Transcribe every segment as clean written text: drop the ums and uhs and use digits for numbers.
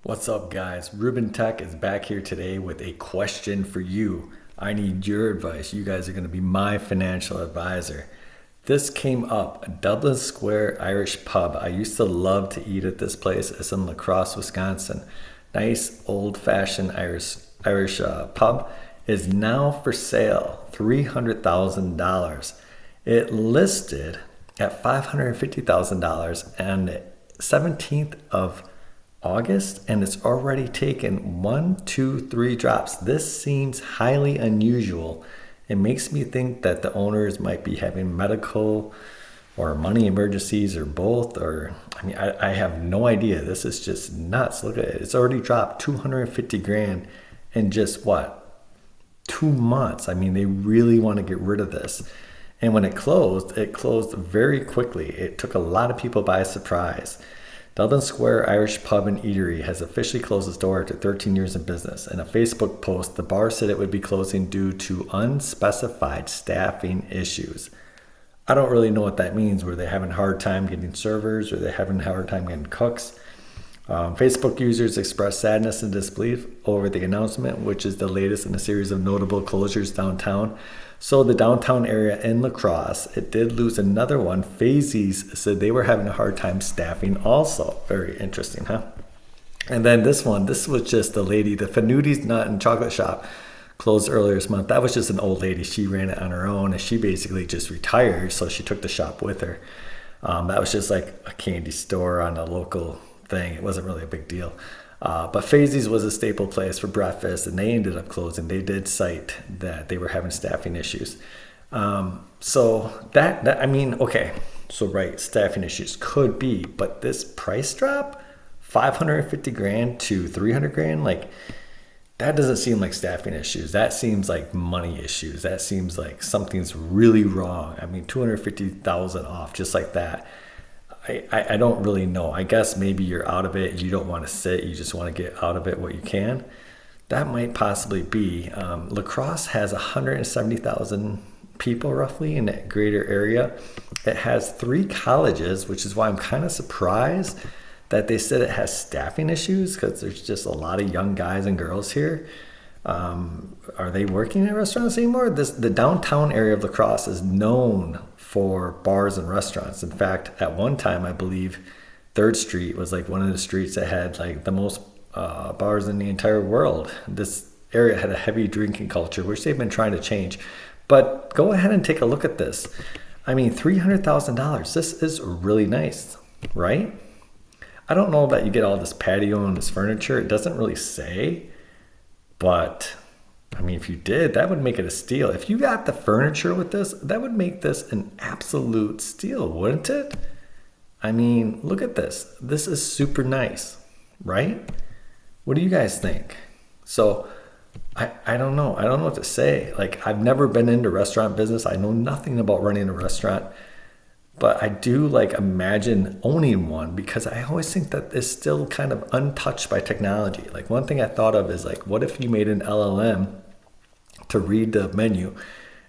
What's up, guys? Ruben Tech is back here today with a question for you. I need your advice. You guys are going to be my financial advisor. This came up, Dublin Square Irish Pub. I used to love to eat at this place. It's in La Crosse, Wisconsin. Nice old-fashioned Irish pub is now for sale, $300,000. It listed at $550,000 on the 17th of August, and it's already taken 1, 2, 3 drops. This seems highly unusual. It makes me think that the owners might be having medical or money emergencies or both. Or I have no idea. This is just nuts. Look at it. It's already dropped 250 grand in just what, 2 months. They really want to get rid of this. And when it closed very quickly. It took a lot of people by surprise. Dublin Square Irish Pub and Eatery has officially closed its door after 13 years in business. In a Facebook post, the bar said it would be closing due to unspecified staffing issues. I don't really know what that means. Were they having a hard time getting servers? Were they having a hard time getting cooks? Facebook users expressed sadness and disbelief over the announcement, which is the latest in a series of notable closures downtown. So the downtown area in La Crosse, it did lose another one. Fazies said they were having a hard time staffing also. Very interesting, huh? And then this was just the lady, the Fanuti's Nut and Chocolate Shop closed earlier this month. That was just an old lady. She ran it on her own, and she basically just retired, so she took the shop with her. That was just like a candy store on a local thing. It wasn't really a big deal. But Fazies was a staple place for breakfast, and they ended up closing. They did cite that they were having staffing issues. So right, staffing issues could be, but this price drop, 550 grand to 300 grand, that doesn't seem like staffing issues. That seems like money issues. That seems like something's really wrong. 250,000 off just like that. I don't really know. I guess maybe you're out of it. You don't want to sit. You just want to get out of it what you can. That might possibly be. La Crosse has 170,000 people roughly in that greater area. It has 3 colleges, which is why I'm kind of surprised that they said it has staffing issues, because there's just a lot of young guys and girls here. Are they working at restaurants anymore? The downtown area of La Crosse is known for bars and restaurants. In fact, at one time, I believe 3rd Street was one of the streets that had the most bars in the entire world. This area had a heavy drinking culture, which they've been trying to change. But go ahead and take a look at this. $300,000. This is really nice, right? I don't know that you get all this patio and this furniture. It doesn't really say. But if you did, that would make it a steal. If you got the furniture with this, that would make this an absolute steal, wouldn't it? Look at this. This is super nice, right? What do you guys think? So I don't know. I don't know what to say. I've never been into restaurant business. I know nothing about running a restaurant. But I do imagine owning one, because I always think that it's still kind of untouched by technology. One thing I thought of is what if you made an LLM to read the menu,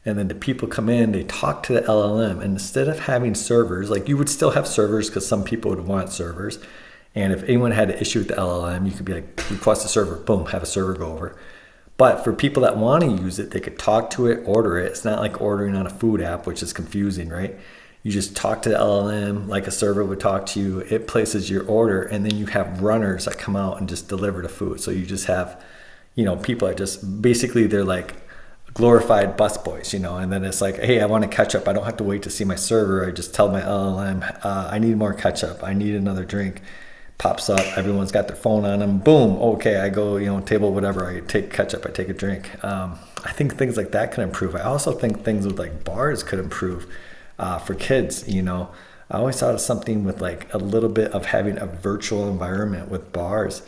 and then the people come in, they talk to the LLM, and instead of having servers, you would still have servers because some people would want servers. And if anyone had an issue with the LLM, you could be request a server, boom, have a server go over. But for people that want to use it, they could talk to it, order it. It's not like ordering on a food app, which is confusing, right? You just talk to the LLM like a server would talk to you. It places your order, and then you have runners that come out and just deliver the food. So you just have, people are just basically, they're like glorified busboys, and then it's hey, I want a ketchup. I don't have to wait to see my server. I just tell my LLM, I need more ketchup. I need another drink. Pops up. Everyone's got their phone on them. Boom. Okay, I go, table, whatever. I take ketchup. I take a drink. I think things like that could improve. I also think things with bars could improve. For kids, I always thought of something with a little bit of having a virtual environment with bars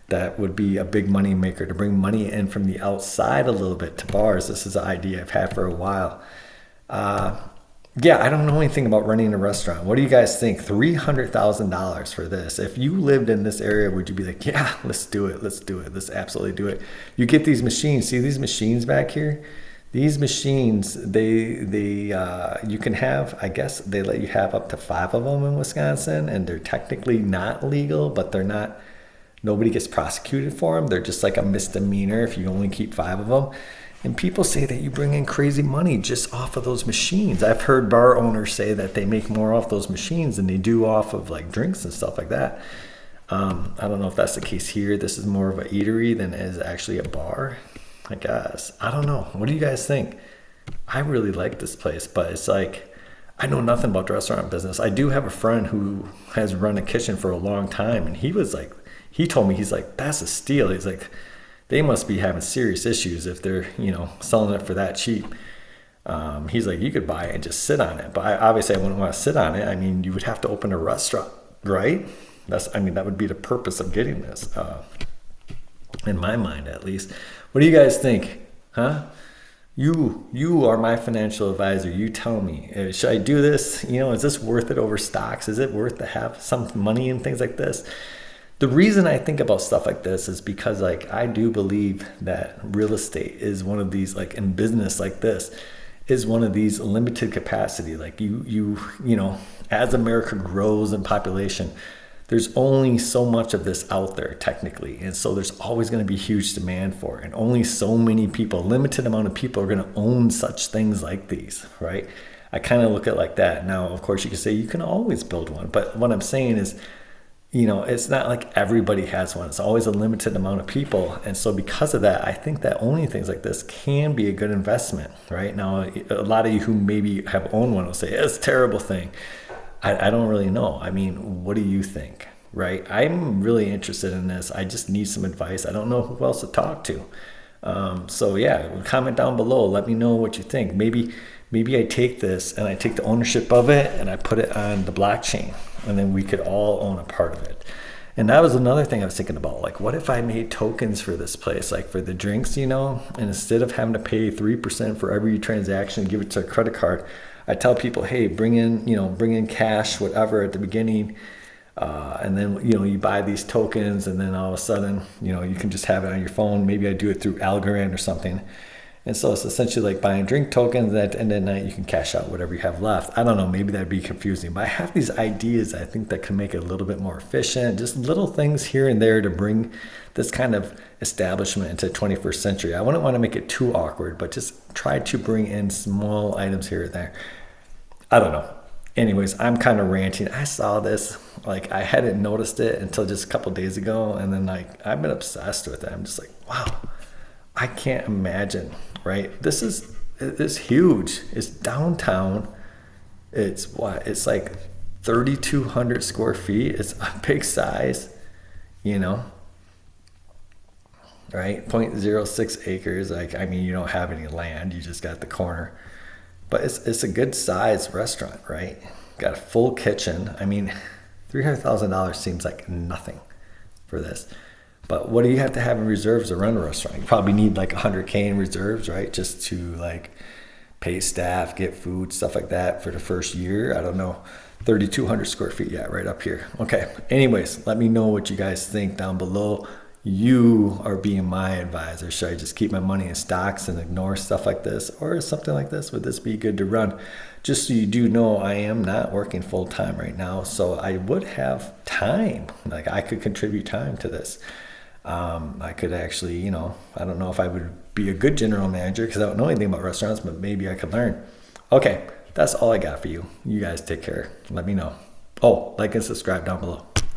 that would be a big money maker, to bring money in from the outside a little bit to bars. This is an idea I've had for a while. I don't know anything about running a restaurant. What do you guys think? $300,000 for this. If you lived in this area, would you be yeah, let's do it. Let's absolutely do it. You get these machines. See these machines back here? These machines, you can have, I guess they let you have up to 5 of them in Wisconsin, and they're technically not legal, but they're not Nobody gets prosecuted for them. They're just like a misdemeanor if you only keep 5 of them. And people say that you bring in crazy money just off of those machines. I've heard bar owners say that they make more off those machines than they do off of like drinks and stuff like that. I don't know if that's the case here. This is more of an eatery than is actually a bar, I guess. I don't know. What do you guys think? I really like this place, but it's like, I know nothing about the restaurant business. I do have a friend who has run a kitchen for a long time, and he told me, he's like, that's a steal. He's like, they must be having serious issues if they're, selling it for that cheap. He's like, you could buy it and just sit on it. But obviously I wouldn't want to sit on it. I mean, you would have to open a restaurant, right? That would be the purpose of getting this, in my mind, at least. What do you guys think? Huh? You are my financial advisor. You tell me, should I do this? Is this worth it over stocks? Is it worth to have some money in things like this? The reason I think about stuff like this is because I do believe that real estate is one of these, in business like this, is one of these limited capacity. As America grows in population, there's only so much of this out there technically. And so there's always going to be huge demand for it. And only so many people, limited amount of people are going to own such things like these, right? I kind of look at it like that. Now, of course, you can say you can always build one. But what I'm saying is, it's not like everybody has one. It's always a limited amount of people. And so because of that, I think that owning things like this can be a good investment, right? Now, a lot of you who maybe have owned one will say, it's a terrible thing. I don't really know. I mean, what do you think, right? I'm really interested in this. I just need some advice. I don't know who else to talk to. So yeah, comment down below. Let me know what you think. Maybe I take this and I take the ownership of it and I put it on the blockchain, and then we could all own a part of it. And that was another thing I was thinking about. What if I made tokens for this place, for the drinks, and instead of having to pay 3% for every transaction and give it to a credit card, I tell people, hey, bring in cash, whatever, at the beginning, and then you buy these tokens, and then all of a sudden you can just have it on your phone. Maybe I do it through Algorand or something, and so it's essentially like buying drink tokens. And at the end of the night, you can cash out whatever you have left. I don't know, maybe that'd be confusing, but I have these ideas I think that can make it a little bit more efficient. Just little things here and there to bring this kind of establishment into the 21st century. I wouldn't want to make it too awkward, but just try to bring in small items here and there. I don't know. Anyways, I'm kind of ranting. I saw this, I hadn't noticed it until just a couple of days ago, and then I've been obsessed with it. I'm just like, wow, I can't imagine, right? It's huge. It's downtown. It's 3,200 square feet. It's a big size, right? 0.06 acres. You don't have any land. You just got the corner. But it's a good size restaurant, right? Got a full kitchen. $300,000 seems like nothing for this. But what do you have to have in reserves to run a restaurant? You probably need $100K in reserves, right? Just to pay staff, get food, stuff like that for the first year. I don't know. 3,200 square feet, yeah, right up here. Okay. Anyways, let me know what you guys think down below. You are being my advisor. Should I just keep my money in stocks and ignore stuff like this, or something like this? Would this be good to run? Just so you do know, I am not working full time right now, so I would have time. I could contribute time to this. I could actually, I don't know if I would be a good general manager because I don't know anything about restaurants, but maybe I could learn. Okay, that's all I got for you. You guys take care. Let me know. Oh, like and subscribe down below.